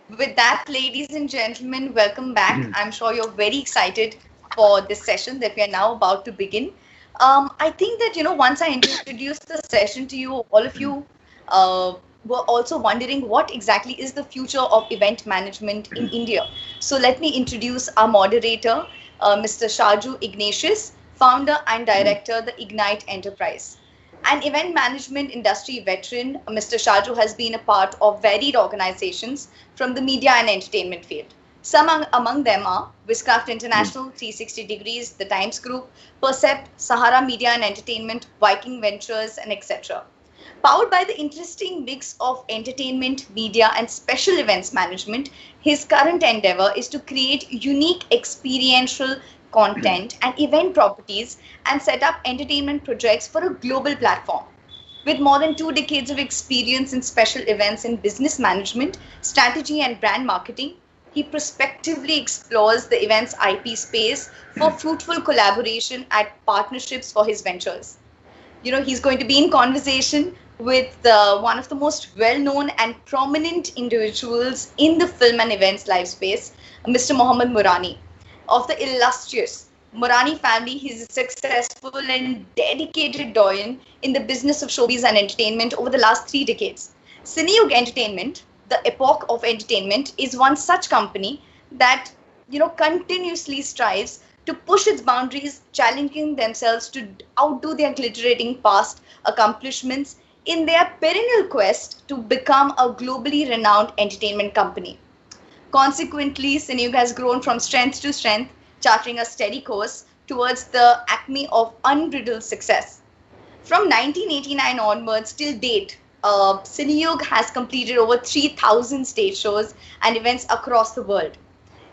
With that, ladies and gentlemen, welcome back. I'm sure you're very excited for this session that we are now about to begin. I think that, once I introduced the session to you, all of you uh, were also wondering what exactly is the future of event management in India. So let me introduce our moderator, Mr. Shaju Ignatius, founder and director, the Ignite Enterprise. An event management industry veteran, Mr. Shaju has been a part of varied organizations from the media and entertainment field. Some among them are Wizcraft International, 360 Degrees, The Times Group, Percept, Sahara Media and Entertainment, Viking Ventures, and etc. Powered by the interesting mix of entertainment, media, and special events management, his current endeavor is to create unique experiential content and event properties and set up entertainment projects for a global platform. With more than 2 decades of experience in special events in business management, strategy, and brand marketing, he prospectively explores the events IP space for fruitful collaboration and partnerships for his ventures. He's going to be in conversation with one of the most well-known and prominent individuals in the film and events live space, Mr. Mohammed Murani. Of the illustrious Murani family, he's a successful and dedicated doyen in the business of showbiz and entertainment over the last 3 decades. Cineyug Entertainment, the epoch of entertainment, is one such company that continuously strives to push its boundaries, challenging themselves to outdo their glittering past accomplishments in their perennial quest to become a globally renowned entertainment company. Consequently, Cineyug has grown from strength to strength, charting a steady course towards the acme of unbridled success. From 1989 onwards till date, Cineyug has completed over 3,000 stage shows and events across the world.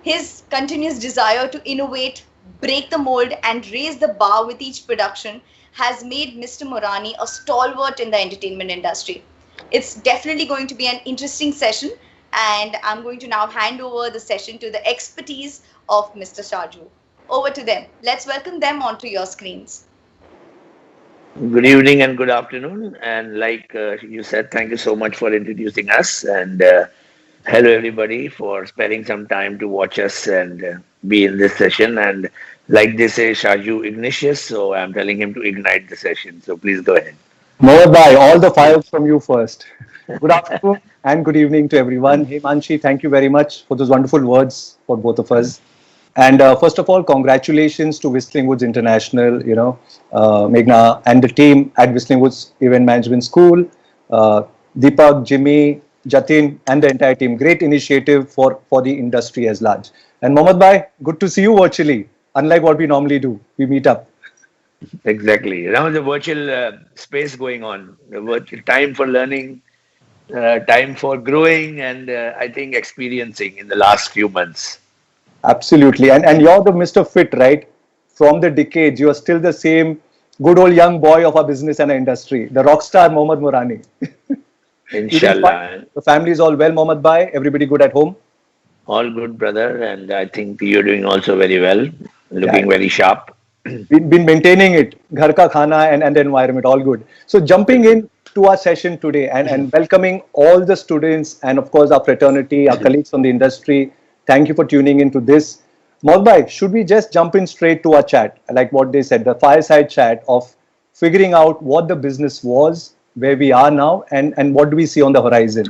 His continuous desire to innovate, break the mold, and raise the bar with each production has made Mr. Morani a stalwart in the entertainment industry. It's definitely going to be an interesting session, and I'm going to now hand over the session to the expertise of Mr. Shaju. Over to them. Let's welcome them onto your screens. Good evening and good afternoon. And like you said, thank you so much for introducing us. And hello, everybody, for sparing some time to watch us and be in this session. And like they say, Shaju Ignatius, so I'm telling him to ignite the session. So please go ahead. Mohit bhai, all the files from you first. Good afternoon and good evening to everyone. Hey Manshi, thank you very much for those wonderful words for both of us. And first of all, congratulations to Whistling Woods International, Meghna and the team at Whistling Woods Event Management School, Deepak, Jimmy, Jatin, and the entire team. Great initiative for the industry as large. And Mohammed bhai, good to see you virtually. Unlike what we normally do, we meet up. Exactly. Now the virtual space going on, the virtual time for learning, time for growing, and I think experiencing in the last few months. Absolutely. And you're the Mr. Fit, right? From the decades, you are still the same good old young boy of our business and our industry, the rock star Mohammad Murani. You doing fine? Inshallah. The family is all well, Mohammad bhai? Everybody good at home? All good, brother. And I think you're doing also very well, Yeah. looking very sharp. We've been maintaining it, ghar ka khana and the environment, all good. So jumping in to our session today and welcoming all the students and of course our fraternity, our colleagues from the industry. Thank you for tuning into this. Mohit bhai, should we just jump in straight to our chat, like what they said, the fireside chat of figuring out what the business was, where we are now, and what do we see on the horizon?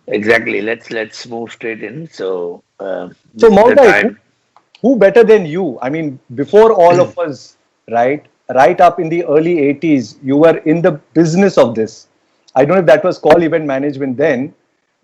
Exactly. Let's move straight in. So So this is Mohit the bhai, time. who better than you? I mean, before all of us, right? Right up in the early 80s, you were in the business of this. I don't know if that was called event management then,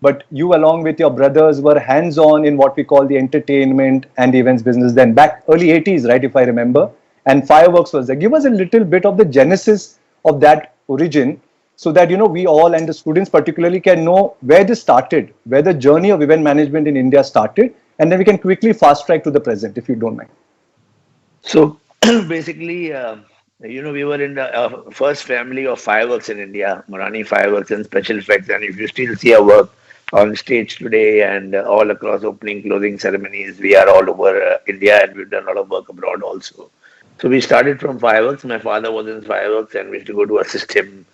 but you, along with your brothers, were hands on in what we call the entertainment and the events business then, back early 80s, right? If I remember. And Fireworks was there. Give us a little bit of the genesis of that origin so that, we all and the students particularly can know where this started, where the journey of event management in India started, and then we can quickly fast track to the present, if you don't mind. So basically, we were in the first family of fireworks in India, Marani Fireworks and Special Effects. And if you still see our work on stage today and all across opening, closing ceremonies, we are all over India and we've done a lot of work abroad also. So we started from fireworks. My father was in fireworks and we used to go to assist him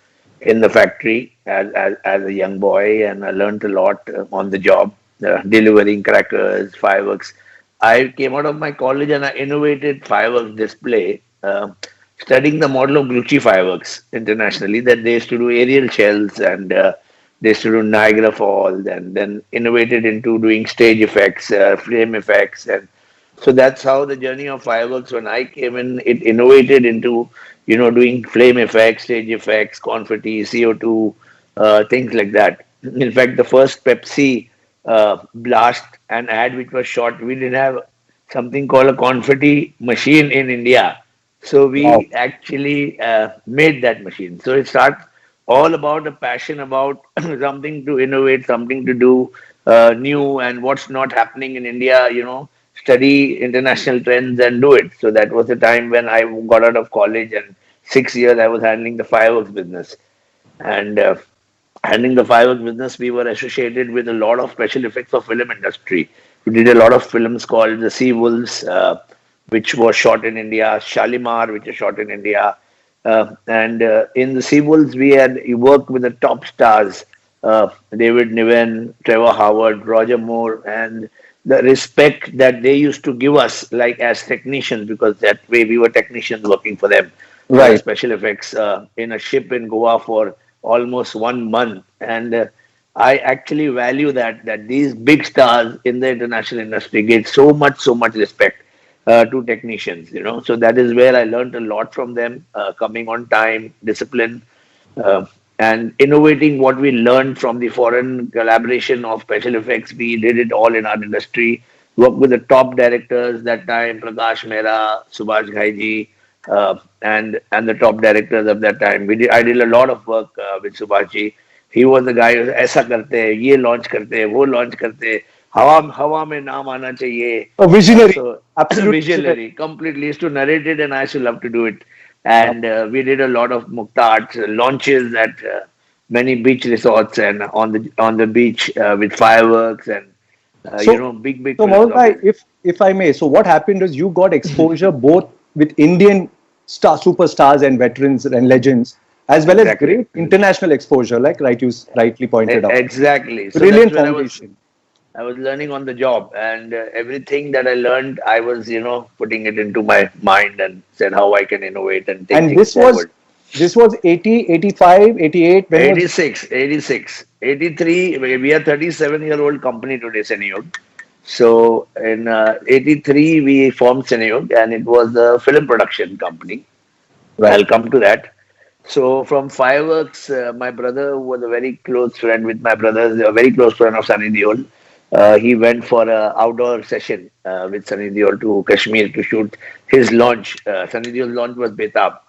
in the factory as a young boy, and I learned a lot on the job, delivering crackers, fireworks. I came out of my college and I innovated fireworks display, studying the model of Grucci fireworks internationally. That they used to do aerial shells and they used to do Niagara Falls, and then innovated into doing stage effects, flame effects, and so that's how the journey of fireworks. When I came in, it innovated into doing flame effects, stage effects, confetti, CO2, things like that. In fact, the first Pepsi blast and ad which was shot, we didn't have something called a confetti machine in India. So Wow. we actually made that machine. So it starts all about a passion about something to innovate, something to do new, and what's not happening in India. Study international trends and do it. So that was the time when I got out of college, and 6 years I was handling the fireworks business. And handling the fireworks business, we were associated with a lot of special effects of film industry. We did a lot of films called The Sea Wolves, which was shot in India, Shalimar, which is shot in India. And in The Sea Wolves, we worked with the top stars, David Niven, Trevor Howard, Roger Moore, and the respect that they used to give us, like as technicians, because that way we were technicians working for them, Right. special effects in a ship in Goa for almost 1 month. And I actually value that these big stars in the international industry get so much respect to technicians. So that is where I learned a lot from them, coming on time, discipline, uh, and innovating what we learned from the foreign collaboration of special effects. We did it all in our industry. Worked with the top directors that time, Prakash Mehra, Subhash Ghai, and the top directors of that time. I did a lot of work with Subhash ji. He was the guy who ऐसा करते हैं, ये launch करते हैं, वो launch करते हैं, हवा में नाम आना चाहिए. A visionary. So Absolute visionary. visionary, completely used to narrate it, and I used to love to do it. And we did a lot of Mukta Arts launches at many beach resorts and on the beach with fireworks and So, big so films Mohan of bhai, it. if I may, so what happened is you got exposure both with Indian superstars and veterans and legends, as well as Exactly. great international exposure, like you rightly pointed out. Exactly. So that's Brilliant when foundation. I was learning on the job, and everything that I learned, I was putting it into my mind and said how I can innovate and take And things forward. this was 80, 85, 88. When was 86, 86, 83. We are 37-year-old company today, Seneyog. So in 83, we formed Seneyog, and it was a film production company. right? I'll come to that. So from fireworks, my brother was a very close friend with my brothers, a very close friend of Sunny Deol. He went for an outdoor session with Sunny Deol to Kashmir to shoot his launch. Sunny Deol's launch was Betab.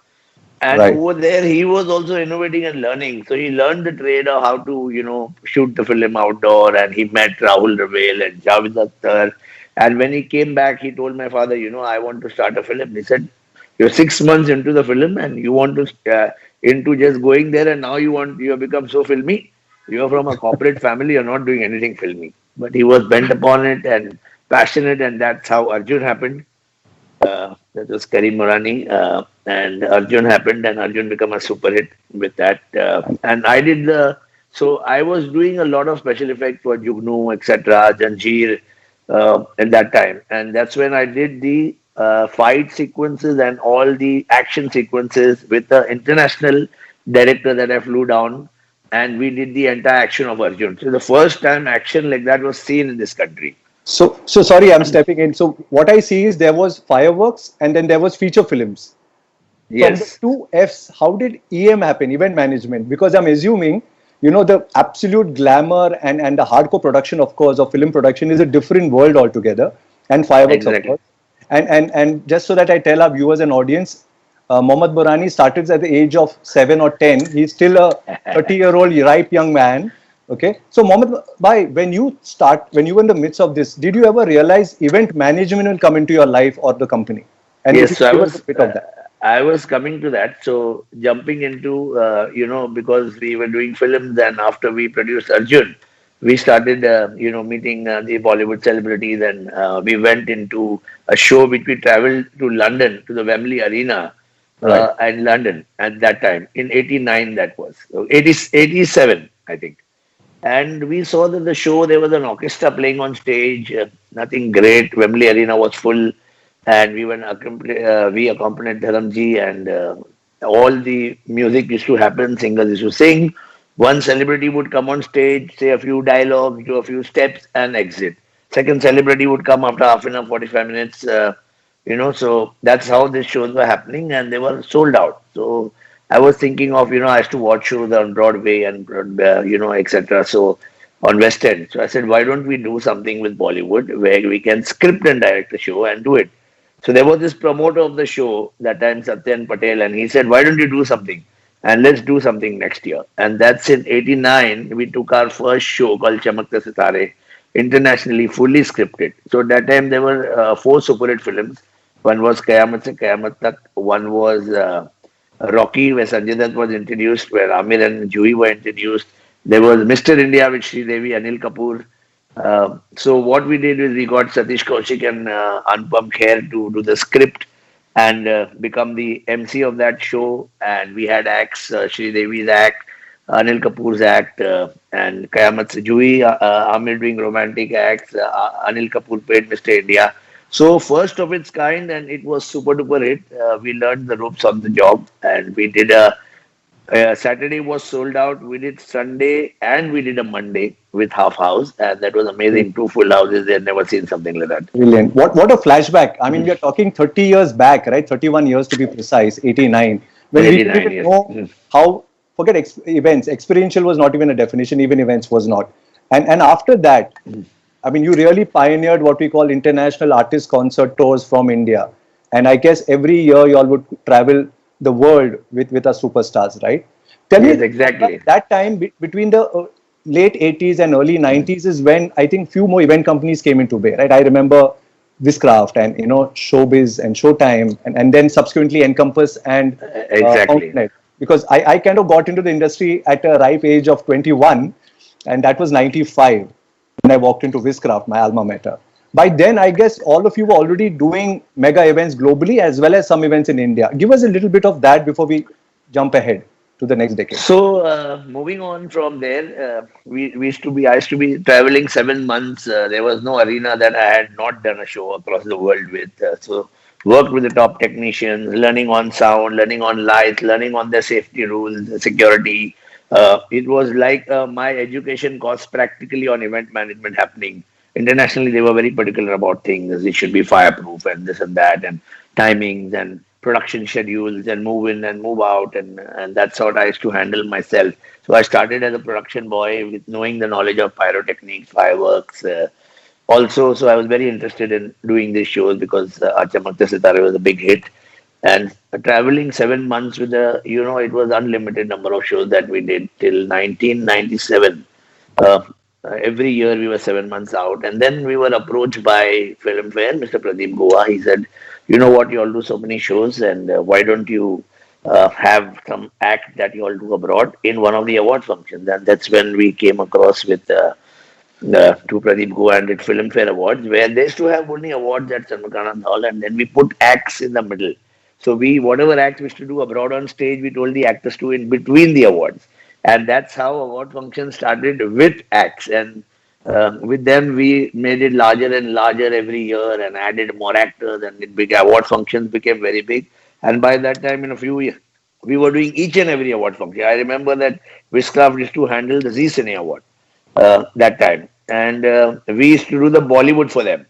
And Right. over there, he was also innovating and learning. So he learned the trade of how to, shoot the film outdoor. And he met Rahul Ravel and Javed Akhtar. And when he came back, he told my father, I want to start a film. He said, "You're 6 months into the film, and you want to into just going there, and now you have become so filmy. You are from a corporate family. You're not doing anything filmy." But he was bent upon it and passionate, and that's how Arjun happened. That was Karim Morani, and Arjun happened, and Arjun became a super hit with that. And I did so I was doing a lot of special effects for Jugnu, etc., Janjeer, at that time, and that's when I did the fight sequences and all the action sequences with the international director that I flew down, and we did the entire action of Arjun. So the first time action like that was seen in this country. So sorry, I'm stepping in. So what I see is there was fireworks and then there was feature films. From the Yes, two F's, how did EM happen, event management? Because I'm assuming, the absolute glamour and the hardcore production, of course, of film production is a different world altogether, and fireworks, of exactly. course. And just so that I tell our viewers and audience, Mohammad Borani started at the age of 7 or 10. He's still a 30-year-old ripe young man. Okay, so Mohammad Bhai, when you were in the midst of this, did you ever realize event management will come into your life or the company? And if Yes, you so could give us a bit of that. I was coming to that. So jumping into, because we were doing films, and after we produced Arjun, we started, meeting the Bollywood celebrities, and we went into a show which we traveled to London to the Wembley Arena, Right. and London at that time in '89. That was so 87, I think. And we saw that the show, there was an orchestra playing on stage, nothing great. Wembley Arena was full, and we accompanied Dharamji, and all the music used to happen, singers used to sing. One celebrity would come on stage, say a few dialogues, do a few steps, and exit. Second celebrity would come after half an hour, 45 minutes. So that's how these shows were happening, and they were sold out. So I was thinking of, I used to watch shows on Broadway and, etc. So on West End. So I said, why don't we do something with Bollywood where we can script and direct the show and do it? So there was this promoter of the show that time, Satyan Patel, and he said, why don't you do something? And let's do something next year. And that's in '89. We took our first show called Chamakte Sitare, internationally, fully scripted. So that time there were four super hit films. One was Kayamat Se Kayamat Tak. One was Rocky, where Sanjay Dutt was introduced, where Amir and Juhi were introduced. There was Mr. India with Sri Devi, Anil Kapoor. So what we did is we got Satish Kaushik and Anupam Kher to do the script and become the MC of that show. And we had acts, Sri Devi's act, Anil Kapoor's act, and Kayamat Se Juhi, Amir doing romantic acts, Anil Kapoor played Mr. India. So first of its kind, and it was super duper hit. We learned the ropes on the job, and we did Saturday was sold out. We did Sunday and we did a Monday with half house, and that was amazing. Two full houses. They had never seen something like that. Brilliant. What a flashback. I mean, we are talking 30 years back, right? 31 years to be precise, 89. When we didn't 89 even years. know how, forget events, experiential was not even a definition, even events was not. And after that, I mean, you really pioneered what we call international artist concert tours from India. And I guess every year you all would travel the world with our superstars, right? Tell Yes, me, exactly. that time between the late 80s and early 90s is when I think few more event companies came into bay, right? I remember Viscraft and, Showbiz and Showtime and then subsequently Encompass and Exactly. Outnet. Because I kind of got into the industry at a ripe age of 21, and that was 95 when I walked into Viscraft, my alma mater. By then, I guess all of you were already doing mega events globally as well as some events in India. Give us a little bit of that before we jump ahead to the next decade. So moving on from there, I used to be traveling 7 months. There was no arena that I had not done a show across the world with. So worked with the top technicians, learning on sound, learning on lights, learning on their safety rules, security. It was like my education course practically on event management happening. Internationally, they were very particular about things. It should be fireproof and this and that, and timings and production schedules and move in and move out, and that's what I used to handle myself. So I started as a production boy with knowing the knowledge of pyrotechnics, fireworks. Also, so I was very interested in doing these shows because Chamakte Sitare was a big hit. And traveling 7 months with it was unlimited number of shows that we did till 1997. Every year we were 7 months out, and then we were approached by Filmfare, Mr. Pradeep Goa. He said, "You know what? You all do so many shows, and why don't you have some act that you all do abroad in one of the award functions?" And that's when we came across with to Pradeep Goa and did Filmfare Awards, where they used to have only awards at Chandrakanth Hall, and then we put acts in the middle. So whatever acts we used to do abroad on stage, we told the actors to in between the awards. And that's how award function started with acts. And with them, we made it larger and larger every year and added more actors, and award functions became very big. And by that time, in a few years, we were doing each and every award function. I remember that Viscraft used to handle the Zee Cine Award that time. And we used to do the Bollywood for them.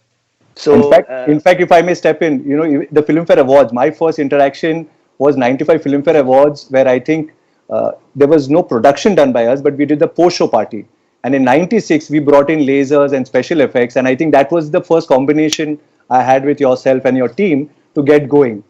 So, in fact, if I may step in, the Filmfare Awards, my first interaction was 95 Filmfare Awards, where I think there was no production done by us, but we did the post-show party. And in 96, we brought in lasers and special effects. And I think that was the first combination I had with yourself and your team to get going.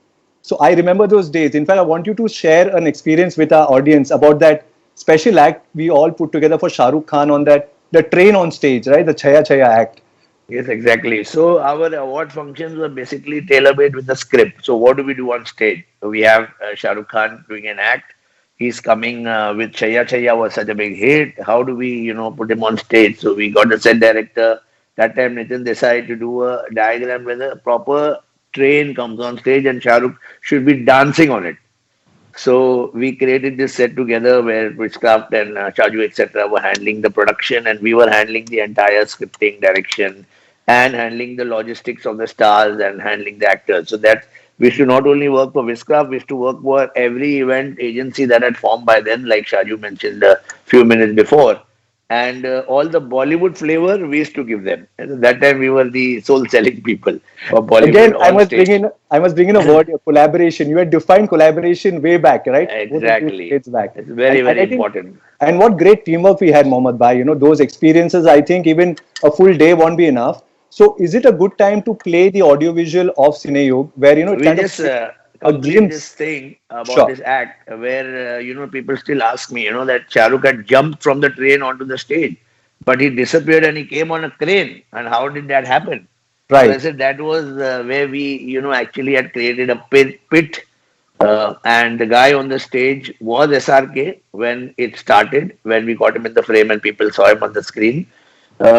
So I remember those days. In fact, I want you to share an experience with our audience about that special act we all put together for Shah Rukh Khan on the train on stage, right? The Chaya Chaya act. Yes, exactly. So our award functions were basically tailor-made with the script. So what do we do on stage? So we have Shah Rukh Khan doing an act. He's coming with Chaya Chaya was such a big hit. How do we, put him on stage? So we got a set director. That time Nitin decided to do a diagram where the proper train comes on stage and Shah Rukh should be dancing on it. So we created this set together where Witchcraft and Chaju, etc., were handling the production, and we were handling the entire scripting, direction, and handling the logistics of the stars and handling the actors. So that we used to not only work for Witchcraft, we used to work for every event agency that had formed by then, like Shaju mentioned a few minutes before. And all the Bollywood flavor we used to give them. And at that time, we were the soul selling people for Bollywood Again, on stage. I must bring in a word, collaboration. You had defined collaboration way back, right? Exactly. Decades back. It's very, very I think, important. and what great teamwork we had, Mohammed Bhai. Those experiences, I think even a full day won't be enough. So is it a good time to play the audiovisual of Cineyug, where, it We kind just of a complete glimpse? this thing about Sure. this act where, people still ask me, that Shah Rukh had jumped from the train onto the stage, but he disappeared and he came on a crane. And how did that happen? So I Right. said that was where we, actually had created a pit and the guy on the stage was SRK when it started, when we got him in the frame and people saw him on the screen.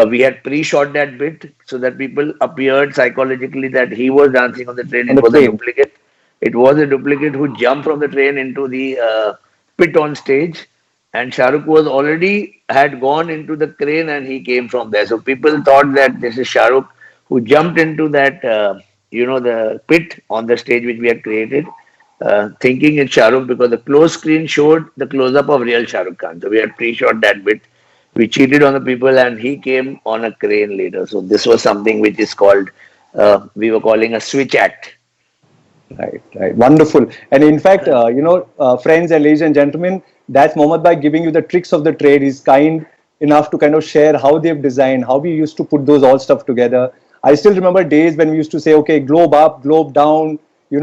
We had pre-shot that bit so that people appeared psychologically that he was dancing on the train. On It the was a train. duplicate. It was a duplicate who jumped from the train into the pit on stage. And Shahrukh was already had gone into the crane and he came from there. So people thought that this is Shahrukh who jumped into that, the pit on the stage which we had created, thinking it's Shahrukh because the close screen showed the close up of real Shahrukh Khan. So we had pre-shot that bit. We cheated on the people and he came on a crane later. So this was something which is called, we were calling a switch act. Right, right. Wonderful. And in fact, friends and ladies and gentlemen, that's Mohammed Bhai giving you the tricks of the trade. He's kind enough to kind of share how they've designed, how we used to put those all stuff together. I still remember days when we used to say, okay, globe up, globe down,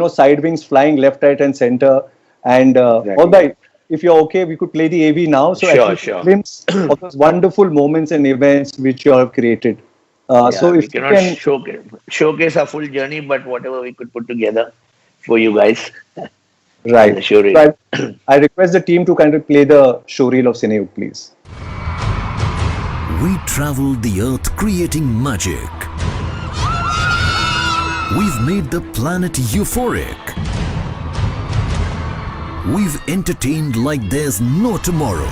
side wings flying left, right, and center. And all Exactly. right, if you're okay, we could play the AV now. So at Sure, least a sure. glimpse of those wonderful moments and events which you have created. Yeah, So we if you cannot can, showcase our full journey, but whatever we could put together for you guys as right. a showreel. So I request the team to kind of play the showreel of Cineyug, please. We traveled the earth creating magic. We've made the planet euphoric. We've entertained like there's no tomorrow.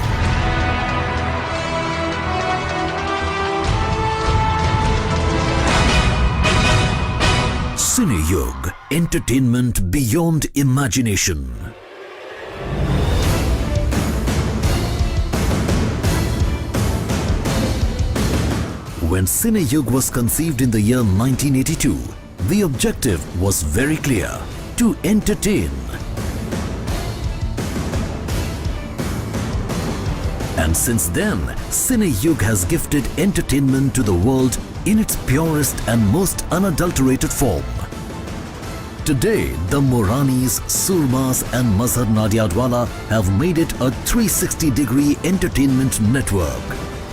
Cineyug, entertainment beyond imagination. When Cineyug was conceived in the year 1982, the objective was very clear: to entertain. And since then, Cineyug has gifted entertainment to the world in its purest and most unadulterated form. Today, the Moranis, Surmas and Mazhar Nadiadwala have made it a 360-degree entertainment network,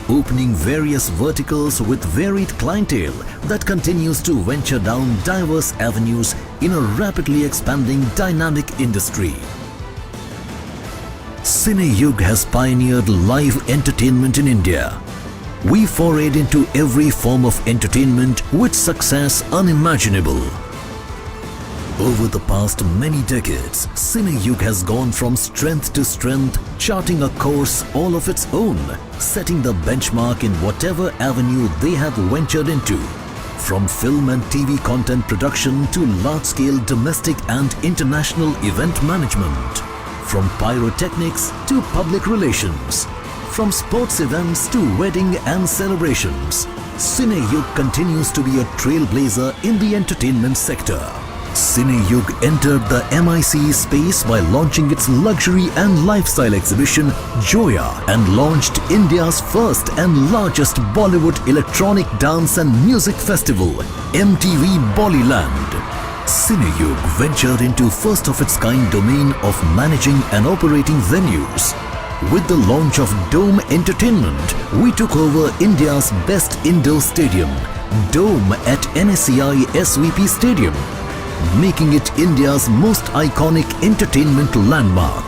opening various verticals with varied clientele that continues to venture down diverse avenues in a rapidly expanding dynamic industry. Cineyug has pioneered live entertainment in India. We forayed into every form of entertainment with success unimaginable. Over the past many decades, Cineyug has gone from strength to strength, charting a course all of its own, setting the benchmark in whatever avenue they have ventured into. From film and TV content production to large-scale domestic and international event management. From pyrotechnics to public relations. From sports events to wedding and celebrations. Cineyug continues to be a trailblazer in the entertainment sector. Cineyug entered the MICE space by launching its luxury and lifestyle exhibition Joya and launched India's first and largest Bollywood electronic dance and music festival, MTV Bollyland. Cineyug ventured into first-of-its-kind domain of managing and operating venues. With the launch of Dome Entertainment, we took over India's best indoor stadium, Dome at NSCI SVP Stadium, making it India's most iconic entertainment landmark.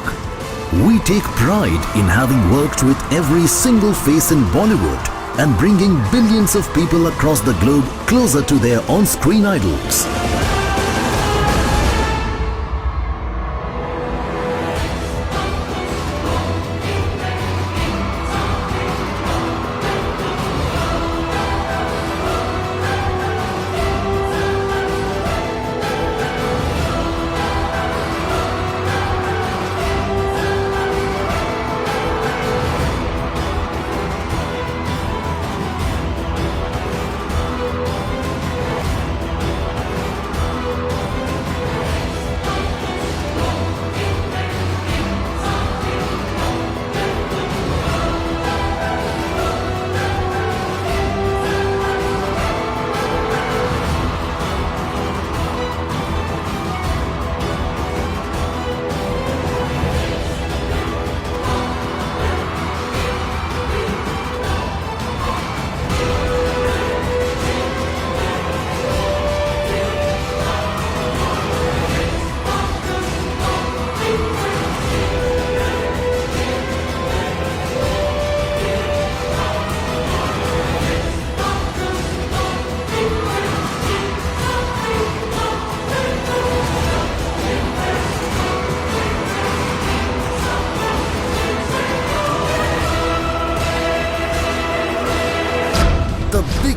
We take pride in having worked with every single face in Bollywood and bringing billions of people across the globe closer to their on-screen idols.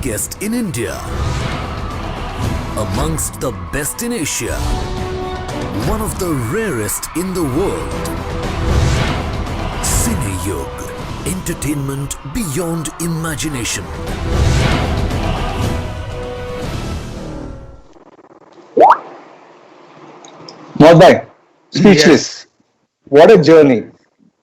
biggest in India, amongst the best in Asia, one of the rarest in the world. Cineyug, entertainment beyond imagination. Mohit bhai, speechless. Yes. What a journey.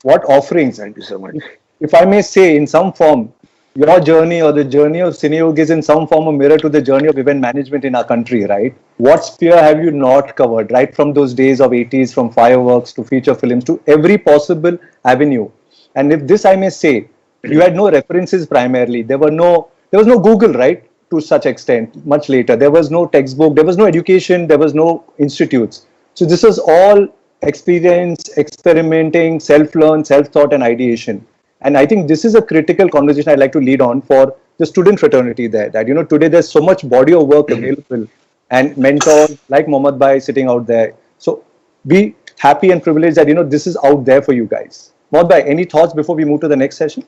What offerings. Thank you so much. If I may say, in some form, your journey or the journey of Cineyug is in some form a mirror to the journey of event management in our country, right? What sphere have you not covered, right? From those days of 80s, from fireworks to feature films to every possible avenue. And if this I may say, you had no references primarily. There was no Google, right? To such extent, much later. There was no textbook, there was no education, there was no institutes. So this was all experience, experimenting, self-learn, self-thought, and ideation. And I think this is a critical conversation I'd like to lead on for the student fraternity there. That today there's so much body of work available, and mentors like Mohammad Bhai sitting out there. So be happy and privileged that this is out there for you guys. Mohammad Bhai, any thoughts before we move to the next session?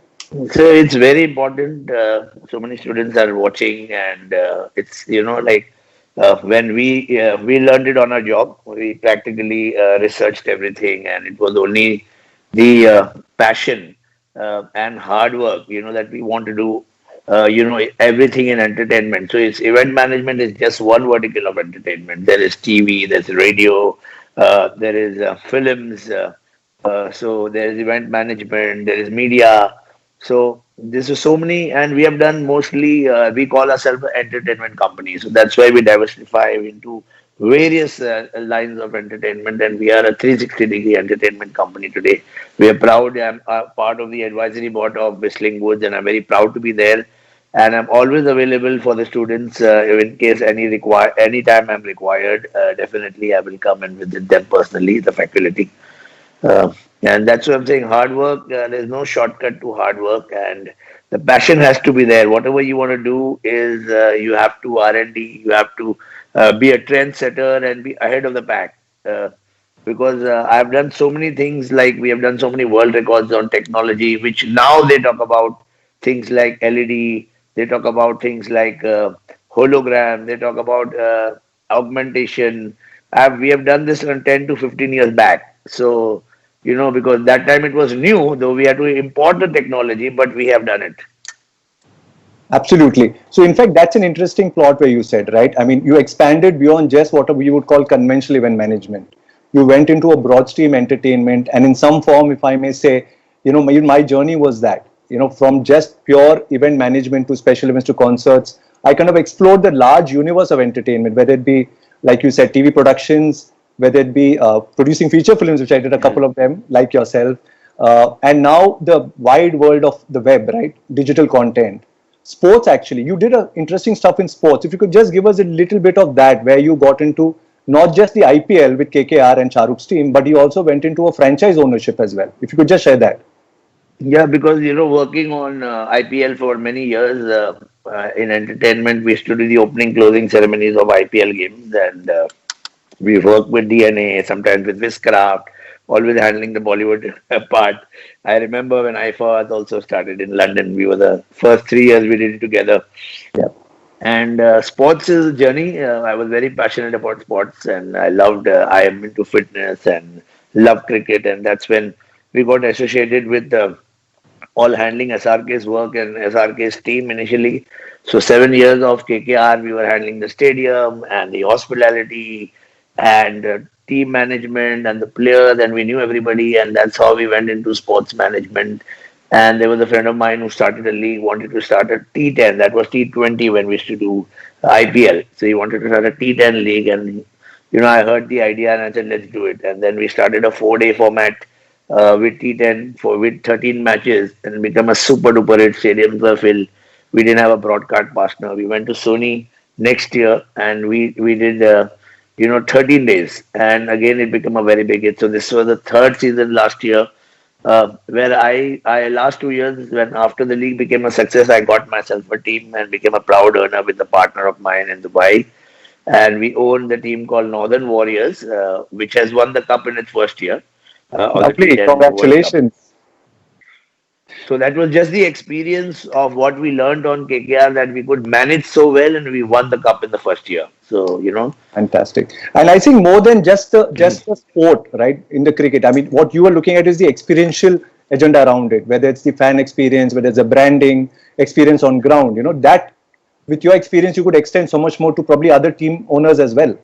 So it's very important. So many students are watching, and it's when we learned it on our job. We practically researched everything, and it was only the passion and hard work, that we want to do. Everything in entertainment. So it's event management is just one vertical of entertainment. There is TV, there's radio, there is films. So there is event management, there is media. So this is so many, and we have done mostly. We call ourselves an entertainment company, so that's why we diversify into various lines of entertainment, and we are a 360-degree entertainment company today. We are proud. I'm part of the advisory board of Whistling Woods, and I'm very proud to be there. And I'm always available for the students in case anytime I'm required. Definitely, I will come and visit them personally, the faculty. Uh, and that's what I'm saying. Hard work, there's no shortcut to hard work, and the passion has to be there. Whatever you want to do is you have to R&D, you have to be a trendsetter and be ahead of the pack. Because I've done so many things, like we have done so many world records on technology, which now they talk about things like LED, they talk about things like hologram, they talk about augmentation. We have done this on 10 to 15 years back. So, because that time it was new, though we had to import the technology, but we have done it. Absolutely. So, in fact, that's an interesting plot where you said, right? I mean, you expanded beyond just what we would call conventional event management. You went into a broad stream entertainment, and in some form, if I may say, my journey was that, from just pure event management to special events to concerts, I kind of explored the large universe of entertainment, whether it be, like you said, TV productions, whether it be producing feature films, which I did a couple of them, like yourself, and now the wide world of the web, right? Digital content. Sports, actually, you did interesting stuff in sports. If you could just give us a little bit of that, where you got into not just the IPL with KKR and Shahruk's team, but you also went into a franchise ownership as well. If you could just share that. Yeah, because working on IPL for many years in entertainment, we used to do the opening closing ceremonies of IPL games, and we work with DNA, sometimes with Viscraft, always handling the Bollywood part. I remember when IFA also started in London. We were the first 3 years we did it together. Yeah. And sports is a journey. I was very passionate about sports, and I am into fitness and love cricket. And that's when we got associated with all handling SRK's work and SRK's team initially. So 7 years of KKR, we were handling the stadium and the hospitality and team management and the players, and we knew everybody, and that's how we went into sports management. And there was a friend of mine who started a league, wanted to start a T10. That was T20 when we used to do IPL. So he wanted to start a T10 league, and I heard the idea and I said, let's do it. And then we started a 4-day format with T10 with 13 matches, and become a super duper hit. Stadiums were filled. We didn't have a broadcast partner. We went to Sony next year, and we did 13 days, and again it became a very big hit. So this was the third season last year, where I last 2 years, when after the league became a success, I got myself a team and became a proud owner with a partner of mine in Dubai, and we own the team called Northern Warriors, which has won the cup in its first year. Of the Lovely. T10 World Cup. Congratulations. So that was just the experience of what we learned on KKR, that we could manage so well, and we won the cup in the first year. So, Fantastic. And I think more than just the sport, right? In the cricket, I mean, what you are looking at is the experiential agenda around it, whether it's the fan experience, whether it's the branding experience on ground. That with your experience, you could extend so much more to probably other team owners as well.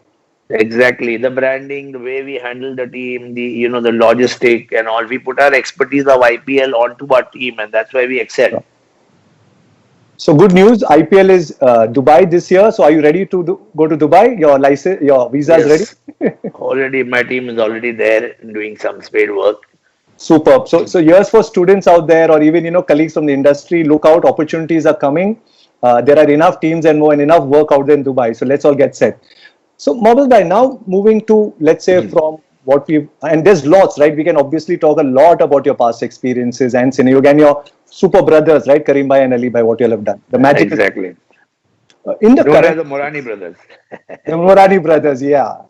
exactly, the branding, the way we handle the team, the logistic and all, we put our expertise of IPL onto our team, and that's why we excel. So good news, IPL is Dubai this year. So are you ready to go to Dubai? Your license, your visa is ready? Yes, already my team is already there doing some spade work. Superb. So here's for students out there, or even colleagues from the industry. Look out, opportunities are coming. There are enough teams and more, and enough work out there in Dubai. So let's all get set. So Mobile Bhai, now moving to, let's say, from what we've, and there's lots, right? We can obviously talk a lot about your past experiences and Cineyug and your super brothers, right? Karim Bhai and Ali Bhai, what you all have done. The magic Exactly. In the Known current, as the Morani brothers. the Morani brothers, yeah.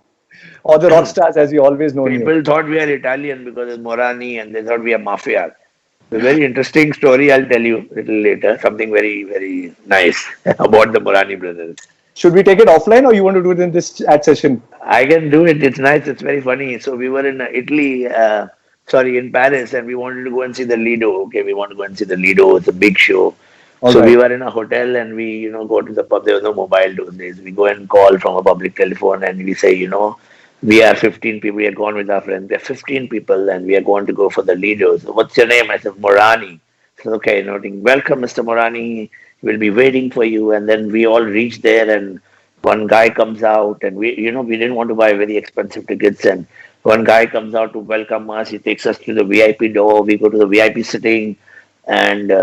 Or the rock stars, as we always know you. People thought we are Italian because it's Morani, and they thought we are mafia. It's a very interesting story. I'll tell you a little later. Something very, very nice about the Morani brothers. Should we take it offline, or you want to do it in this chat session? I can do it. It's nice. It's very funny. So we were in Italy, in Paris, and we wanted to go and see the Lido. Okay, we want to go and see the Lido. It's a big show. So we were in a hotel, and we, go to the pub. There was no mobile those days. We go and call from a public telephone, and we say, we are 15 people. We are gone with our friends. We are 15 people, and we are going to go for the Lido. So what's your name? I said, Morani. So, okay, noting, welcome, Mr. Morani. We'll be waiting for you. And then we all reach there, and one guy comes out, and we didn't want to buy very expensive tickets. And one guy comes out to welcome us. He takes us to the VIP door. We go to the VIP sitting, and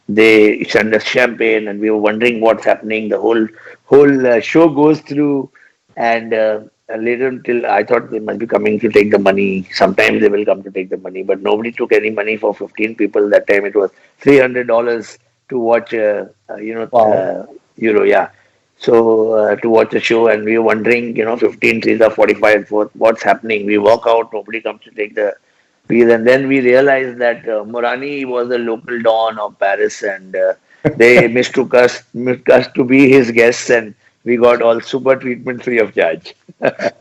they send us champagne, and we were wondering what's happening. The whole show goes through, and later until I thought they must be coming to take the money. Sometimes they will come to take the money, but nobody took any money for 15 people. That time it was $300 to watch, Euro, yeah. So to watch the show, and we were wondering, 15, 3 or 45, what's happening? We walk out, nobody comes to take the piece, and then we realized that Morani was a local don of Paris, and they mistook us to be his guests, and we got all super treatment free of charge.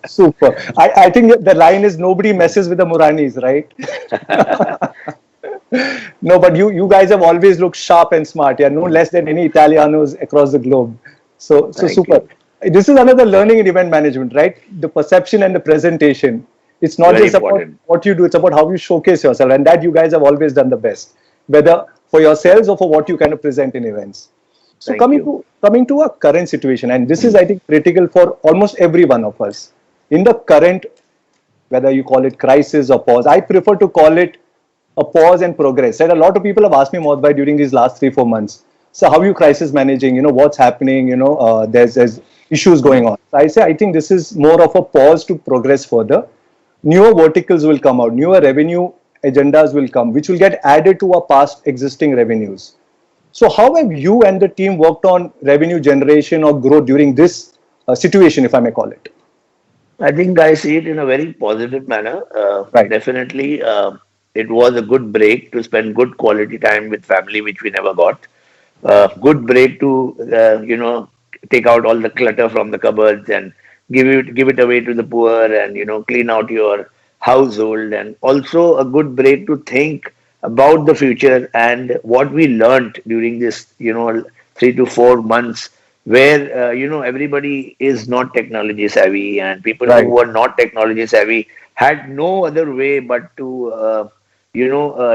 Super. I think the line is nobody messes with the Moranis, right? No, but you guys have always looked sharp and smart. Yeah, no less than any Italianos across the globe. So super. This is another learning in event management, right? The perception and the presentation. It's not Very just important. about what you do, it's about how you showcase yourself. And that you guys have always done the best, whether for yourselves or for what you kind of present in events. So coming to a current situation, and this is, I think, critical for almost every one of us. In the current, whether you call it crisis or pause, I prefer to call it a pause and progress. Right? A lot of people have asked me, Maudbhai, during these last 3-4 months, so how are you crisis managing? What's happening? There's issues going on. So I say, I think this is more of a pause to progress further. Newer verticals will come out, newer revenue agendas will come, which will get added to our past existing revenues. So how have you and the team worked on revenue generation or growth during this situation, if I may call it? I think I see it in a very positive manner. Right. Definitely, it was a good break to spend good quality time with family, which we never got. Good break to, take out all the clutter from the cupboards and give it away to the poor, and, clean out your household. And also a good break to think about the future and what we learned during this, 3 to 4 months, where everybody is not technology savvy, and people Right. who were not technology savvy had no other way but to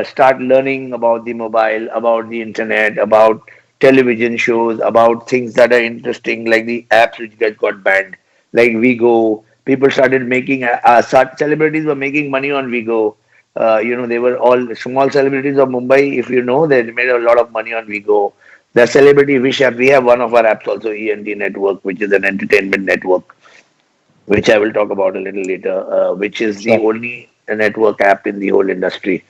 start learning about the mobile, about the internet, about television shows, about things that are interesting, like the apps which got banned, like Vigo. People started making celebrities were making money on Vigo. They were all small celebrities of Mumbai. If you know, they made a lot of money on Vigo. The celebrity Wish app, we have one of our apps also, ENT Network, which is an entertainment network, which I will talk about a little later, which is the only network app in the whole industry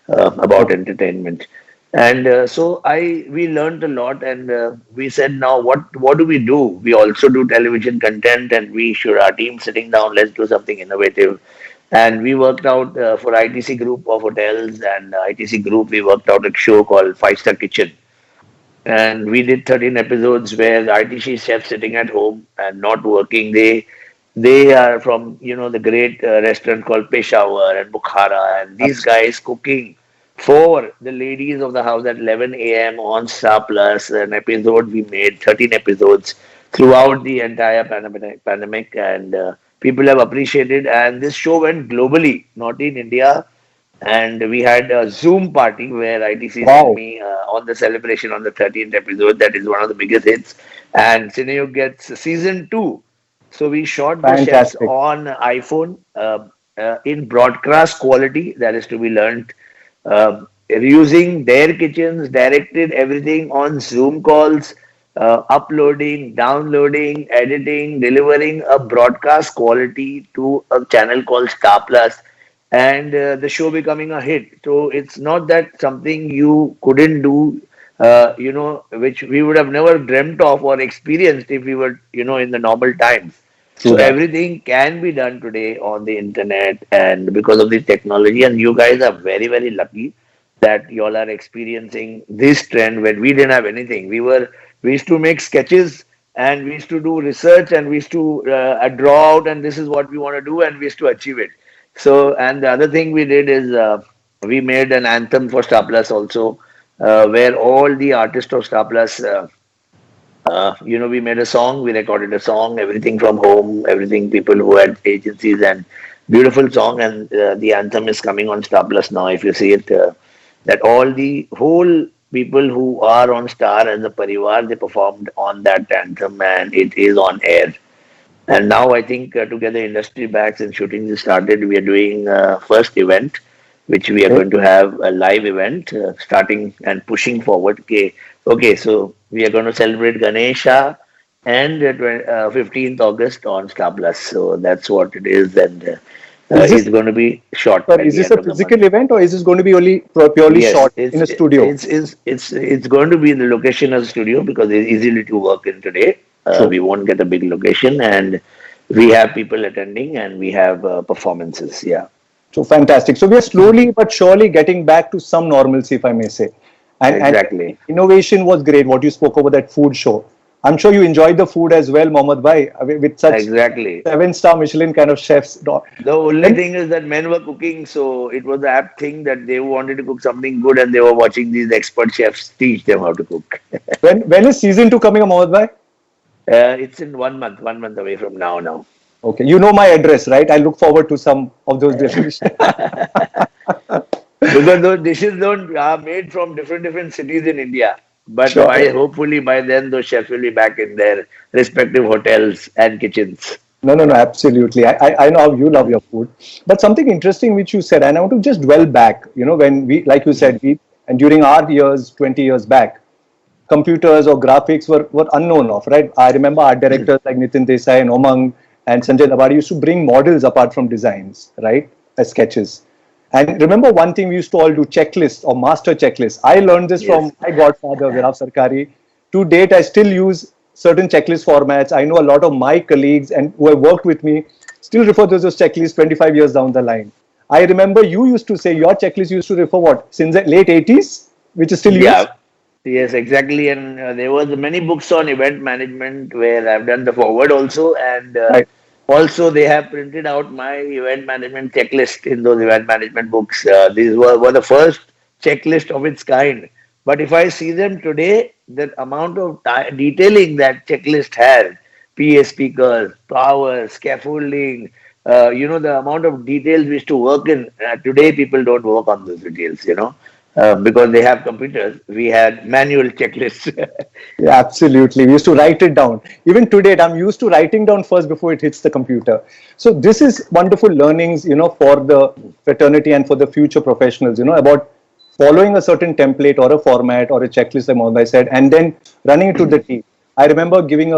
about entertainment. And so we learned a lot, and we said, now what do we do? We also do television content, and our team sitting down, let's do something innovative. And we worked out for ITC Group of hotels and ITC Group, we worked out a show called Five Star Kitchen. And we did 13 episodes where ITC chefs sitting at home and not working. They are from, the great restaurant called Peshawar and Bukhara, and these guys cooking for the ladies of the house at 11 a.m. on Star Plus. An episode we made, 13 episodes throughout the entire pandemic, and people have appreciated. And this show went globally, not in India. And we had a Zoom party where ITC sent Wow. me on the celebration on the 13th episode. That is one of the biggest hits. And Cineyug gets season 2. So we shot the chefs Fantastic. on iPhone in broadcast quality. That is to be learned. Using their kitchens, directed everything on Zoom calls, uploading, downloading, editing, delivering a broadcast quality to a channel called Star Plus, and the show becoming a hit. So it's not that something you couldn't do, which we would have never dreamt of or experienced if we were, in the normal times. True So that. everything can be done today on the internet, and because of the technology, and you guys are very, very lucky that you all are experiencing this trend when we didn't have anything. We used to make sketches and we used to do research and we used to draw out, and this is what we want to do, and we used to achieve it. So, and the other thing we did is we made an anthem for Star Plus also, where all the artists of Star Plus, we made a song, we recorded a song, everything from home, everything, people who had agencies, and beautiful song. And the anthem is coming on Star Plus now. If you see it, that all the whole people who are on Star and the Parivar, they performed on that anthem, and it is on air. And now I think together industry backs and shooting is started. We are doing first event, which we are Okay. going to have a live event starting and pushing forward. Okay, so we are going to celebrate Ganesha and 15th August on Star Plus. So that's what it is, and Is this, it's going to be short sir, by is the this end a of the month. physical event or is this going to be only purely Yes, shot in a studio? it's going to be in the location of the studio because it's easily to work in today. True. We won't get a big location, and we have people attending, and we have performances. Yeah, So fantastic. So we are slowly but surely getting back to some normalcy, if I may say. And exactly. innovation was great. What you spoke about that food show. I'm sure you enjoyed the food as well, Mohammed Bhai, with such Exactly. 7-star Michelin kind of chefs. The only thing is that men were cooking, so it was the apt thing that they wanted to cook something good, and they were watching these expert chefs teach them how to cook. When is season 2 coming, Mohammed Bhai? It's in 1 month away from now. Now. Okay, you know my address, right? I look forward to some of those dishes. Because those dishes don't are made from different cities in India. But Sure. hopefully by then those chefs will be back in their respective hotels and kitchens. No, absolutely. I know how you love your food. But something interesting which you said, and I want to just dwell back, when we, like you said, and during our years, 20 years back, computers or graphics were unknown of, right? I remember art directors like Nitin Desai and Omang and Sanjay Labadi used to bring models apart from designs, right? As sketches. And remember one thing we used to all do, checklist or master checklist. I learned this Yes. from my godfather, Virab Sarkari. To date, I still use certain checklist formats. I know a lot of my colleagues and who have worked with me still refer to those checklists 25 years down the line. I remember you used to say your checklist used to refer what? Since the late 80s, which is still used? Yeah. Yes, exactly. And there was many books on event management where I've done the forward also, and Right. also they have printed out my event management checklist in those event management books. These were the first checklist of its kind. But if I see them today, the amount of detailing that checklist has, PA speakers, power, scaffolding, the amount of details we used to work in. Today, people don't work on those details. Because they have computers. We had manual checklists. Yeah, absolutely. We used to write it down. Even today, I'm used to writing down first before it hits the computer. So this is wonderful learnings, for the fraternity and for the future professionals, about following a certain template or a format or a checklist, like Mohammed said, and then running it to the team. I remember giving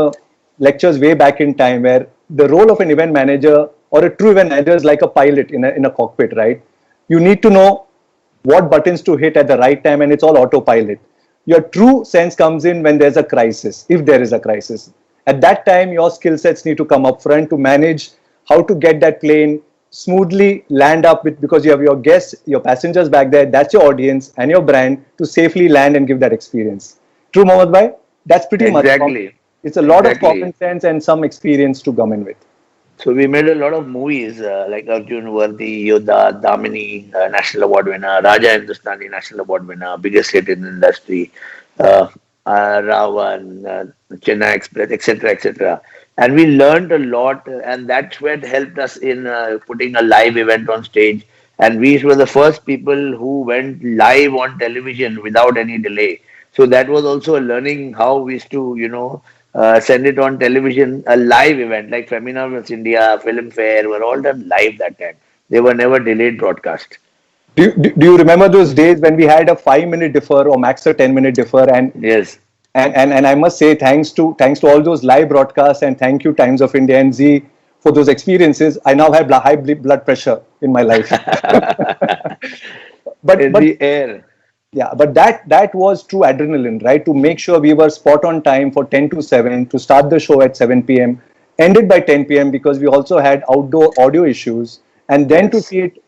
lectures way back in time where the role of an event manager or a true event manager is like a pilot in a cockpit, right? You need to know what buttons to hit at the right time, and it's all autopilot. Your true sense comes in when there's a crisis, if there is a crisis. At that time, your skill sets need to come up front to manage how to get that plane smoothly land up with, because you have your guests, your passengers back there, that's your audience and your brand, to safely land and give that experience. True, Mohammed Bhai? That's pretty much. Exactly. It's a lot of Exactly. common sense and some experience to come in with. So we made a lot of movies like Arjun Vardi, Yodha, Damini, National Award winner, Raja Hindustani, National Award winner, biggest hit in the industry, uh, Ravan, Chennai Express, etc., etc. And we learned a lot, and that's what helped us in putting a live event on stage. And we were the first people who went live on television without any delay. So that was also a learning how we used to, send it on television, a live event like Femina Miss India, Film Fair were all done live that time. They were never delayed broadcast. Do you remember those days when we had a 5 minute differ or max a 10 minute differ? Yes. And I must say thanks to all those live broadcasts, and thank you Times of India and Z for those experiences. I now have high blood pressure in my life. but In but the air. yeah, but that was true adrenaline, right? To make sure we were spot on time for 10 to 7, to start the show at 7 p.m., ended by 10 p.m. because we also had outdoor audio issues, and then to Yes. see it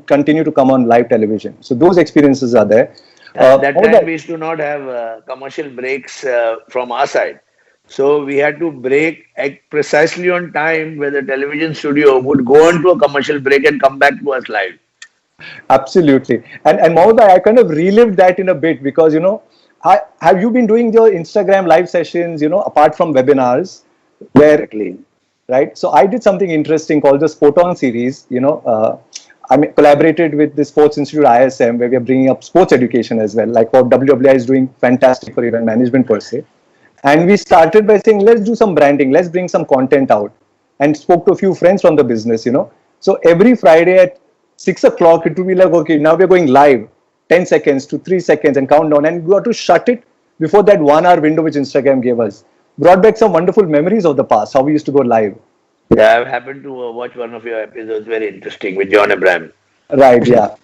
continue to come on live television. So those experiences are there. At that All time, that, we used to not have commercial breaks from our side. So we had to break at precisely on time where the television studio would go on to a commercial break and come back to us live. absolutely. And Mohammed, I kind of relived that in a bit because, have you been doing your Instagram live sessions, apart from webinars, where, Exactly. right? So I did something interesting called the Sport On series. Collaborated with the Sports Institute ISM, where we are bringing up sports education as well. Like what WWI is doing fantastic for event management per se. And we started by saying, let's do some branding, let's bring some content out, and spoke to a few friends from the business. So every Friday at 6 o'clock, it would be like, okay, now we're going live, 10 seconds to 3 seconds and countdown. And we got to shut it before that 1 hour window which Instagram gave us. Brought back some wonderful memories of the past, how we used to go live. Yeah, I've happened to watch one of your episodes, very interesting, with John Abraham. Right, yeah.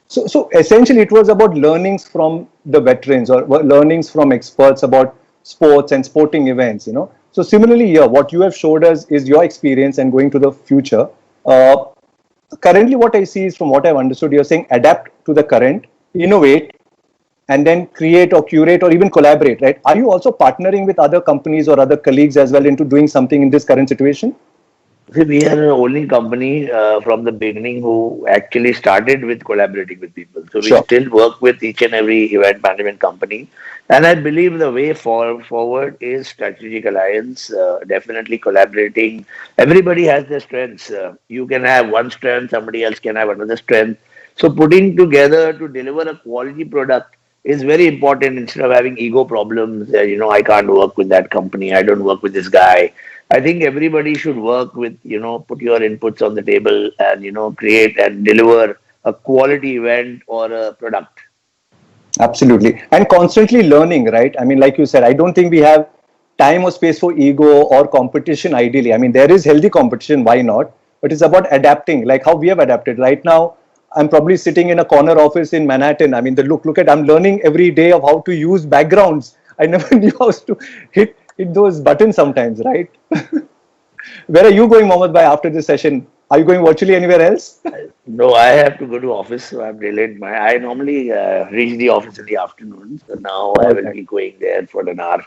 So essentially, it was about learnings from the veterans or learnings from experts about sports and sporting events. So similarly, here, what you have showed us is your experience and going to the future. Currently, what I see is, from what I've understood, you're saying adapt to the current, innovate, and then create or curate or even collaborate, right? Are you also partnering with other companies or other colleagues as well into doing something in this current situation? See, we are the only company from the beginning who actually started with collaborating with people. So we Sure. still work with each and every event management company. And I believe the way forward is strategic alliance, definitely collaborating. Everybody has their strengths. You can have one strength, somebody else can have another strength. So putting together to deliver a quality product is very important instead of having ego problems. I can't work with that company. I don't work with this guy. I think everybody should work with, put your inputs on the table and, create and deliver a quality event or a product. Absolutely. And constantly learning, right? I mean, like you said, I don't think we have time or space for ego or competition ideally. I mean, there is healthy competition, why not? But it's about adapting, like how we have adapted. Right now, I'm probably sitting in a corner office in Manhattan. I mean, I'm learning every day of how to use backgrounds. I never knew how to hit those buttons sometimes, right? Where are you going, Mohammed Bhai, after this session? Are you going virtually anywhere else? No, I have to go to office, so I'm delayed. I normally reach the office in the afternoon, so now I All will right. be going there for an hour.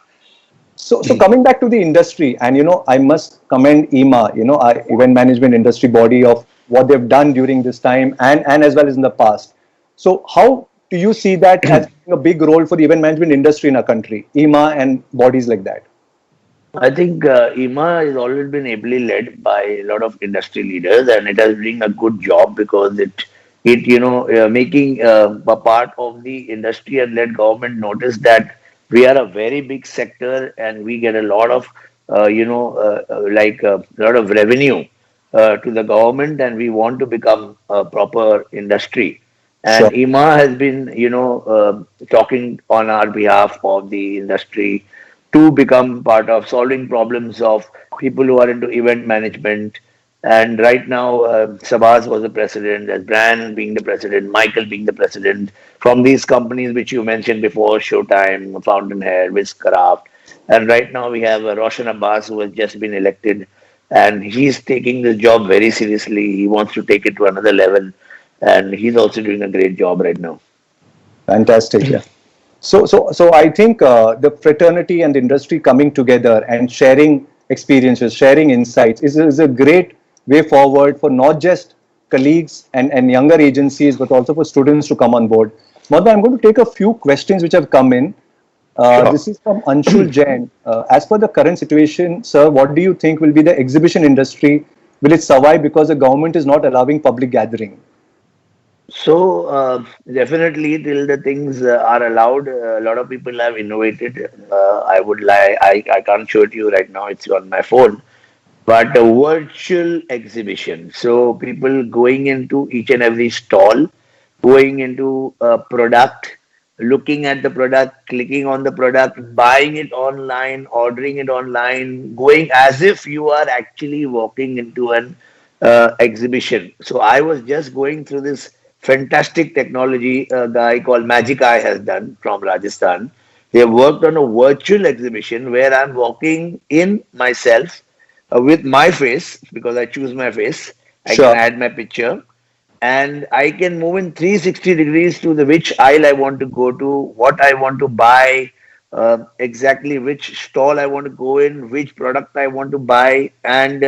So coming back to the industry, and I must commend EMA, our event management industry body, of what they've done during this time and as well as in the past. So how do you see that as a big role for the event management industry in our country, EMA and bodies like that? I think IMA has always been ably led by a lot of industry leaders, and it has been a good job because making a part of the industry and let government notice that we are a very big sector and we get a lot of, a lot of revenue to the government, and we want to become a proper industry. Sure. And IMA has been, talking on our behalf of the industry to become part of solving problems of people who are into event management. And right now, Sabaz was the president, there's Brian being the president, Michael being the president, from these companies which you mentioned before, Showtime, Fountainhead, Wizcraft. And right now we have Roshan Abbas, who has just been elected and he's taking this job very seriously. He wants to take it to another level, and he's also doing a great job right now. Fantastic. Yeah. So I think the fraternity and the industry coming together and sharing experiences, sharing insights is a great way forward for not just colleagues and younger agencies, but also for students to come on board. Madhva, I'm going to take a few questions which have come in. Sure. This is from Anshul Jain. As per the current situation, sir, what do you think will be the exhibition industry? Will it survive because the government is not allowing public gathering? So definitely, till the things are allowed, a lot of people have innovated. I would lie, I can't show it to you right now. It's on my phone, but a virtual exhibition. So people going into each and every stall, going into a product, looking at the product, clicking on the product, buying it online, ordering it online, going as if you are actually walking into an exhibition. So I was just going through this fantastic technology a guy called Magic Eye has done from Rajasthan. They have worked on a virtual exhibition where I'm walking in myself with my face because I choose my face. I Sure. can add my picture and I can move in 360 degrees to the which aisle I want to go to, what I want to buy, exactly which stall I want to go in, which product I want to buy, and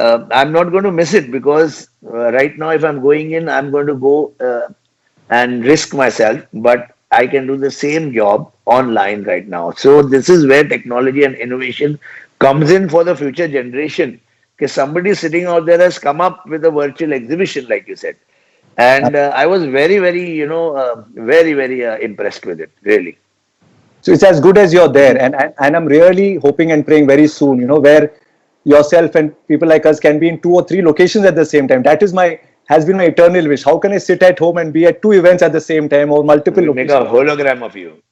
I'm not going to miss it because right now, if I'm going in, I'm going to go and risk myself, but I can do the same job online right now. So this is where technology and innovation comes in for the future generation. Because somebody sitting out there has come up with a virtual exhibition, like you said, and I was very, very, very, very impressed with it, really. So it's as good as you're there, and I'm really hoping and praying very soon, where yourself and people like us can be in 2 or 3 locations at the same time. That is has been my eternal wish. How can I sit at home and be at 2 events at the same time or multiple We'll make locations? a hologram of you.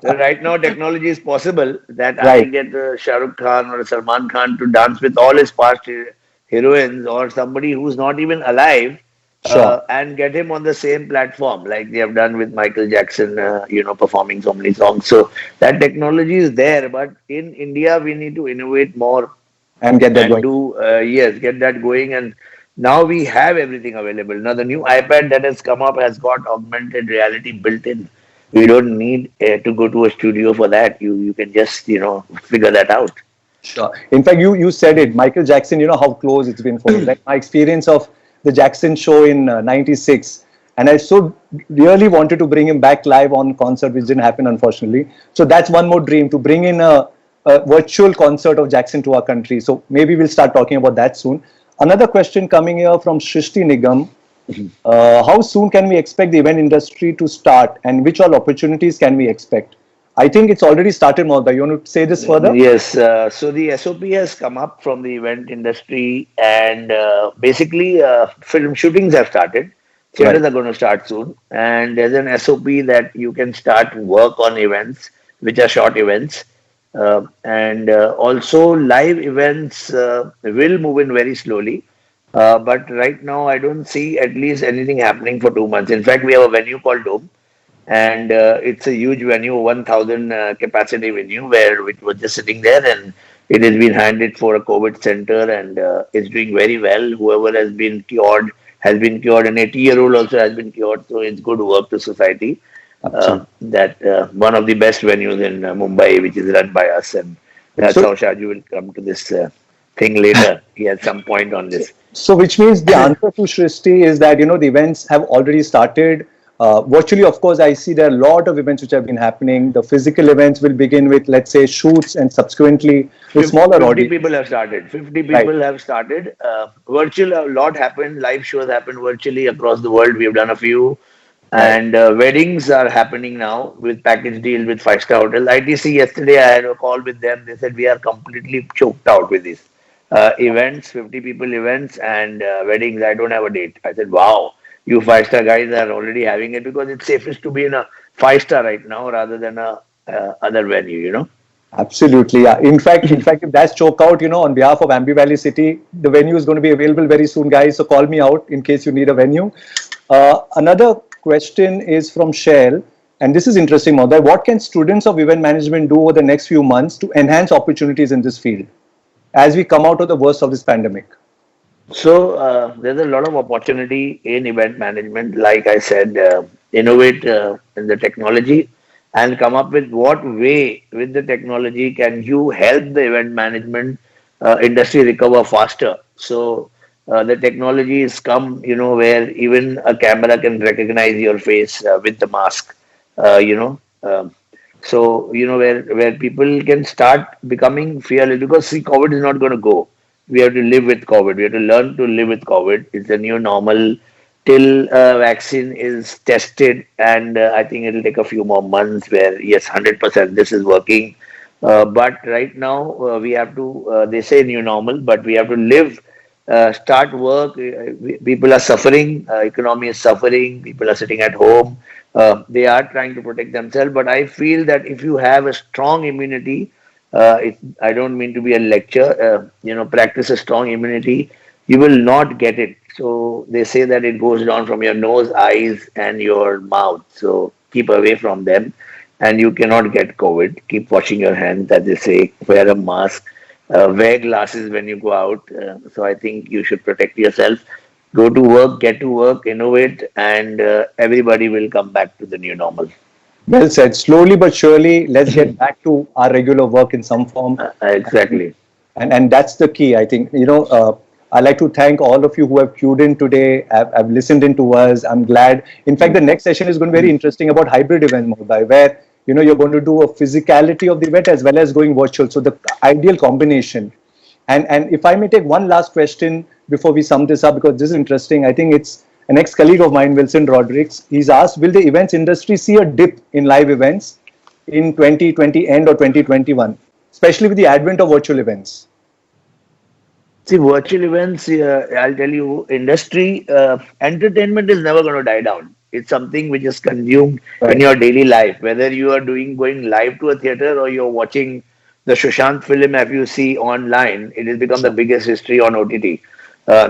So right now, technology is possible that I Right. get Shah Rukh Khan or Salman Khan to dance with all his past heroines or somebody who's not even alive Sure. and get him on the same platform like they have done with Michael Jackson, performing so many songs. So that technology is there, but in India, we need to innovate more And get that and going. do, yes, get that going. And now we have everything available. Now, the new iPad that has come up has got augmented reality built in. We don't need to go to a studio for that. You can just figure that out. Sure. In fact, you said it. Michael Jackson, how close it's been for me. Like my experience of the Jackson show in '96. And I so really wanted to bring him back live on concert, which didn't happen, unfortunately. So that's one more dream, to bring in a virtual concert of Jackson to our country. So maybe we'll start talking about that soon. Another question coming here from Shrishti Nigam. How soon can we expect the event industry to start, and which all opportunities can we expect? I think it's already started, Mohda. You want to say this further? Yes, so the SOP has come up from the event industry, and basically, film shootings have started. Theaters Right. are going to start soon, and there's an SOP that you can start work on events, which are short events, and also live events will move in very slowly. But right now, I don't see at least anything happening for 2 months. In fact, we have a venue called Dome, and it's a huge venue, 1,000 capacity venue, where it was just sitting there, and it has been handed for a COVID center, and it's doing very well. Whoever has been cured. An 80-year-old also has been cured, so it's good work to society. Absolutely. That one of the best venues in Mumbai, which is run by us, and that's So- how Shaju will come to this thing later. He has some point on this. So, which means the answer to Shrishti is that, the events have already started. Virtually, of course, I see there are a lot of events which have been happening. The physical events will begin with, let's say, shoots, and subsequently with smaller 50 audience. people have started. 50 Right. people have started. Virtual, a lot happened. Live shows happen virtually across the world. We have done a few. And weddings are happening now with package deals with five-star hotels. ITC, yesterday I had a call with them. They said we are completely choked out with these events, 50 people events and weddings. I don't have a date. I said, wow, you five-star guys are already having it, because it's safest to be in a five-star right now rather than a other venue. Absolutely, yeah. In fact, if that's choke out, on behalf of Ambi Valley City, the venue is going to be available very soon, guys. So call me out in case you need a venue. Another question is from Shell, and this is interesting, Mohda. What can students of event management do over the next few months to enhance opportunities in this field? as we come out of the worst of this pandemic? So there's a lot of opportunity in event management. Like I said, innovate in the technology and come up with what way with the technology can you help the event management industry recover faster. So the technology is come, where even a camera can recognize your face with the mask. You know. So where people can start becoming fearless because see, COVID is not going to go. We have to live with COVID. We have to learn to live with COVID. It's a new normal till vaccine is tested, and I think it'll take a few more months. Where yes, 100% this is working, but right now we have to. They say new normal, but we have to live. Start work. People are suffering. Economy is suffering. People are sitting at home. They are trying to protect themselves. But I feel that if you have a strong immunity, I don't mean to be a lecture. Practice a strong immunity. You will not get it. So they say that it goes down from your nose, eyes, and your mouth. So keep away from them, and you cannot get COVID. Keep washing your hands, as they say. Wear a mask. Wear glasses when you go out. So I think you should protect yourself. Go to work, get to work, innovate, and everybody will come back to the new normal. Well said. Slowly but surely, let's get back to our regular work in some form. Exactly. And that's the key, I think. I'd like to thank all of you who have tuned in today, have listened in to us. I'm glad. In fact, the next session is going to be very interesting about hybrid event, Mohit, where you're going to do a physicality of the event as well as going virtual. So the ideal combination. And if I may take one last question before we sum this up, because this is interesting. I think it's an ex-colleague of mine, Wilson Rodrigues. He's asked, will the events industry see a dip in live events in 2020 end or 2021, especially with the advent of virtual events? See, virtual events, I'll tell you, industry, entertainment is never going to die down. It's something which is consumed in your daily life, whether you are going live to a theater or you're watching the Sushant film, if you see online, it has become the biggest history on OTT.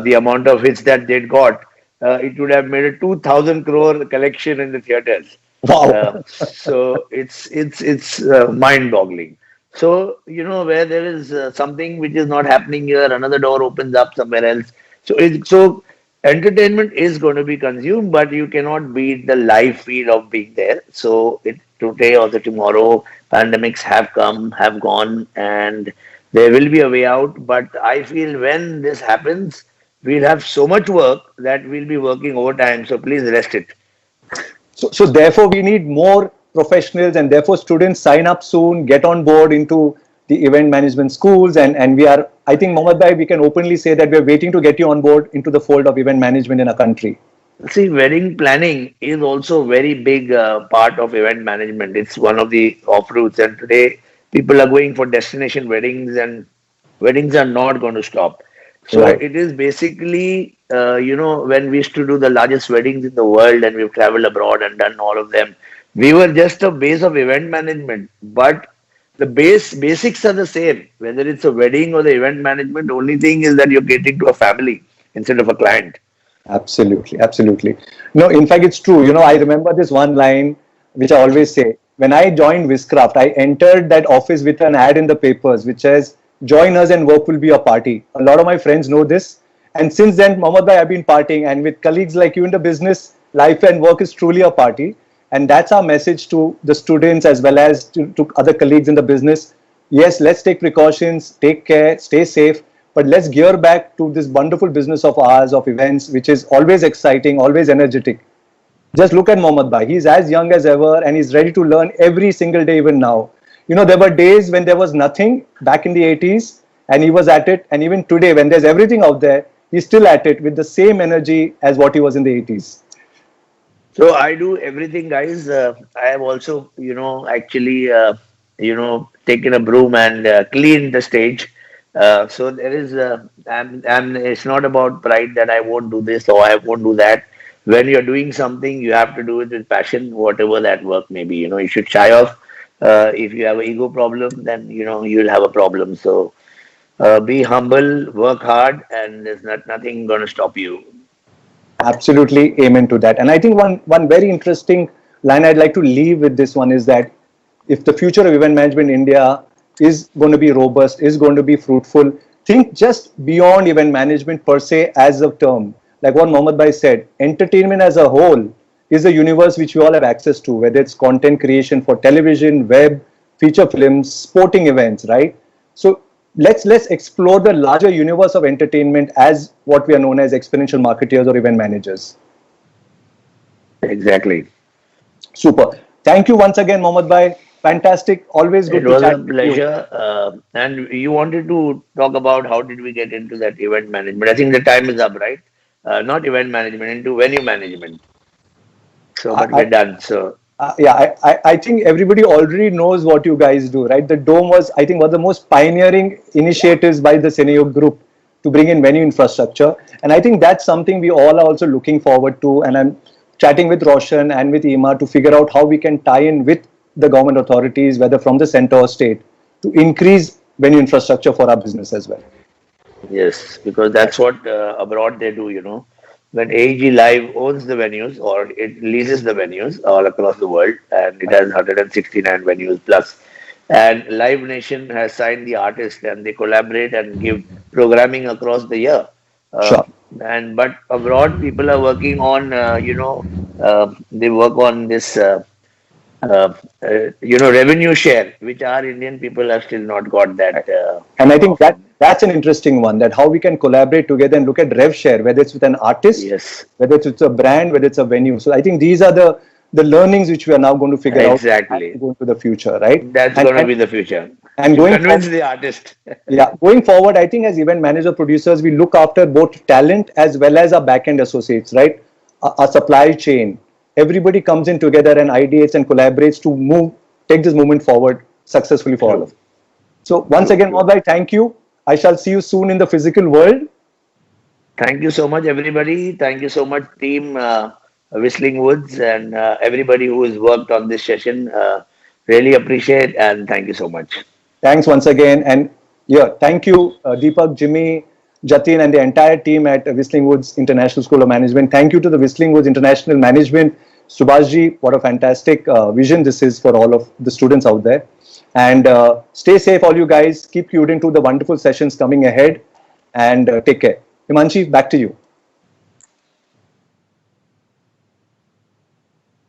The amount of hits that they got, it would have made a 2,000 crore collection in the theaters. Wow. So it's mind-boggling. So, where there is something which is not happening here, another door opens up somewhere else. So entertainment is going to be consumed, but you cannot beat the live feel of being there. So today or tomorrow, pandemics have come, have gone, and there will be a way out. But I feel when this happens, we'll have so much work that we'll be working overtime. So please rest it. So therefore, we need more professionals, and therefore students sign up soon, get on board into the event management schools, and we are, I think, Mohammed Bhai, we can openly say that we are waiting to get you on board into the fold of event management in our country. See, wedding planning is also a very big part of event management. It's one of the offroots, and today people are going for destination weddings, and weddings are not going to stop. So Right. it is basically, when we used to do the largest weddings in the world and we've traveled abroad and done all of them, we were just a base of event management, but the basics are the same. Whether it's a wedding or the event management, only thing is that you're catering to a family instead of a client. Absolutely, absolutely. No, in fact, it's true. I remember this one line which I always say. When I joined Viscraft, I entered that office with an ad in the papers which says, "Join us and work will be a party." A lot of my friends know this. And since then, Mohammed Bhai, I've been partying. And with colleagues like you in the business, life and work is truly a party. And that's our message to the students as well as to other colleagues in the business. Yes, let's take precautions, take care, stay safe. But let's gear back to this wonderful business of ours, of events, which is always exciting, always energetic. Just look at Mohammed Bhai. He's as young as ever and he's ready to learn every single day, even now. There were days when there was nothing back in the 80s and he was at it. And even today, when there's everything out there, he's still at it with the same energy as what he was in the 80s. So I do everything, guys. I have also, actually, taken a broom and cleaned the stage. So there is, it's not about pride that I won't do this or I won't do that. When you're doing something, you have to do it with passion, whatever that work may be. You should shy off. If you have an ego problem, then, you'll have a problem. So be humble, work hard, and there's nothing going to stop you. Absolutely, amen to that. And I think one very interesting line I'd like to leave with this one is that if the future of event management in India is going to be robust, is going to be fruitful, think just beyond event management per se as a term. Like what Mohammed Bhai said, entertainment as a whole is a universe which we all have access to, whether it's content creation for television, web, feature films, sporting events, right? So let's explore the larger universe of entertainment as what we are known as experiential marketers or event managers. Exactly. Super. Thank you once again, Mohammed Bhai. Fantastic. Always good It to was chat a with you. pleasure. And you wanted to talk about how did we get into that event management? I think the time is up, right? Not event management, into venue management. So, but we're done. So, I think everybody already knows what you guys do, right? The Dome was, I think, one of the most pioneering initiatives by the Seneyog Group to bring in venue infrastructure. And I think that's something we all are also looking forward to. And I'm chatting with Roshan and with Ema to figure out how we can tie in with the government authorities, whether from the center or state, to increase venue infrastructure for our business as well. yes, because that's what abroad they do, you know. When AEG Live owns the venues or it leases the venues all across the world, and it has 169 venues plus. And Live Nation has signed the artist, and they collaborate and give programming across the year. Uh, Sure. and but abroad, people are working on, they work on this, revenue share, which our Indian people have still not got that. And I think that that's an interesting one, that how we can collaborate together and look at rev share, whether it's with an artist, Yes, whether it's a brand, whether it's a venue. So I think these are the learnings which we are now going to figure out exactly. as we go into the future, right? That's going to be the future. and You going convince forward, the artist. yeah, going forward, I think as event manager producers, we look after both talent as well as our back-end associates, right? Our supply chain. Everybody comes in together and ideates and collaborates to take this movement forward successfully for all of us. So once again, Mohammed, thank you. I shall see you soon in the physical world. Thank you so much, everybody. Thank you so much, team Whistling Woods, and everybody who has worked on this session. Really appreciate, and thank you so much. Thanks once again. And yeah, thank you, Deepak, Jimmy, Jatin, and the entire team at Whistling Woods International School of Management. Thank you to the Whistling Woods International Management. Subhashji, what a fantastic vision this is for all of the students out there. And stay safe, all you guys. Keep tuned into the wonderful sessions coming ahead. And take care. Himanshi, back to you.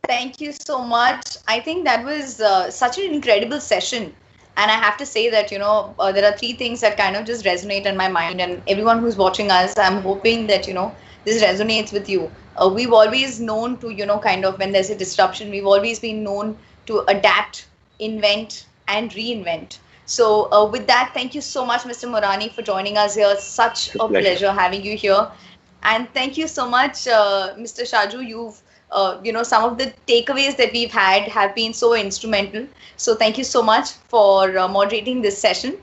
Thank you so much. I think that was such an incredible session. And I have to say that, there are three things that kind of just resonate in my mind. And everyone who's watching us, I'm hoping that, this resonates with you. We've always known to, kind of when there's a disruption, we've always been known to adapt, invent, and reinvent. So with that, thank you so much, Mr. Morani, for joining us here. Such a pleasure having you here. And thank you so much, Mr. Shaju. You've some of the takeaways that we've had have been so instrumental. So thank you so much for moderating this session.